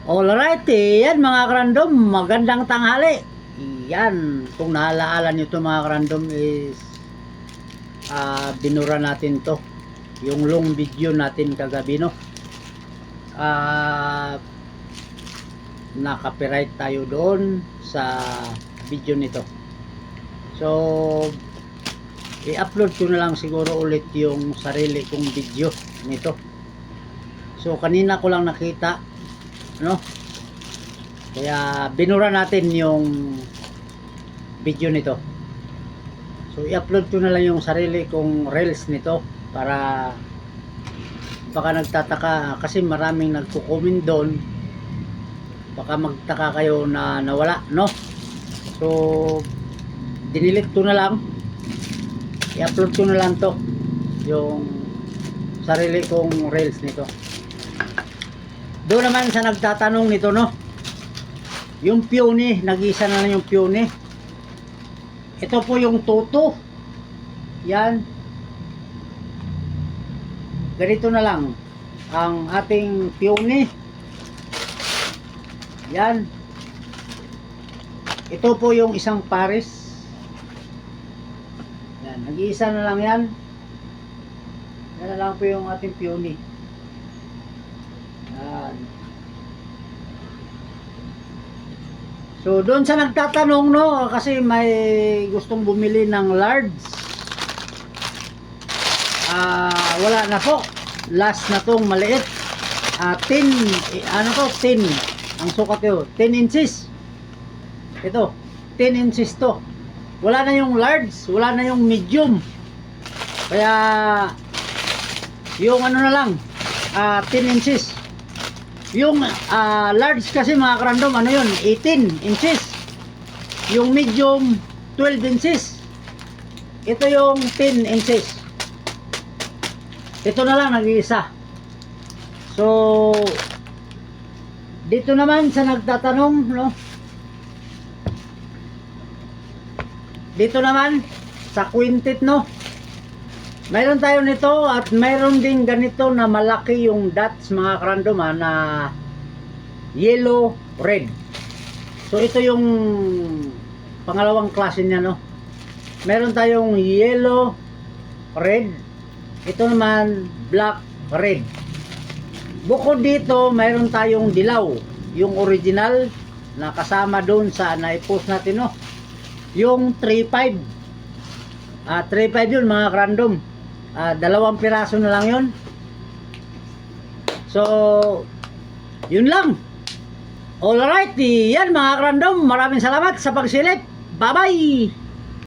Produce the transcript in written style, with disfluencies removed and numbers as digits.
Alright, yan mga karandom, magandang tanghali. Yan, kung naalaala nyo to mga karandom is binura natin to, yung long video natin kagabi, no. Naka-copyright tayo doon sa video nito. So i-upload ko na lang siguro ulit yung sarili kong video nito. So kanina ko lang nakita, no, kaya binura natin yung video nito. So i-upload ko na lang yung sarili kong reels nito para baka nagtataka kasi maraming nagko-comment doon, baka magtaka kayo na nawala, no. So dinilit ko na lang, i-upload ko na lang to, yung sarili kong reels nito. Doon naman sa nagtatanong nito, no, yung peony, nag-isa na lang yung peony. Ito po yung tuto. Yan. Ganito na lang ang ating peony. Yan. Ito po yung isang pares. Yan, nag-iisa na lang yan. Yan na lang po yung ating peony. Yan. So doon sa nagtatanong, no, kasi may gustong bumili ng large, wala na po, last na tong maliit, 10, ano to, 10 ang sukat yun, 10 inches. Ito 10 inches to, wala na yung large, wala na yung medium, kaya yung ano na lang, 10 inches. Yung large kasi mga karandom, ano yun, 18 inches. Yung medium, 12 inches. Ito yung 10 inches. Ito na lang nag-iisa. So dito naman sa nagtatanong, no, dito naman sa quintet, no, mayroon tayo nito at mayroon din ganito na malaki yung dots mga karandom, na yellow, red. So ito yung pangalawang klase niya, no. Meron tayong yellow, red. Ito naman black, red. Bukod dito mayroon tayong dilaw, yung original na kasama doon sa na-post natin, no, yung 3.5. 3.5 yun mga karandom. Dalawang piraso na lang yun. So yun lang. Alright, yan mga karandom, maraming salamat sa pagsilip. Bye bye.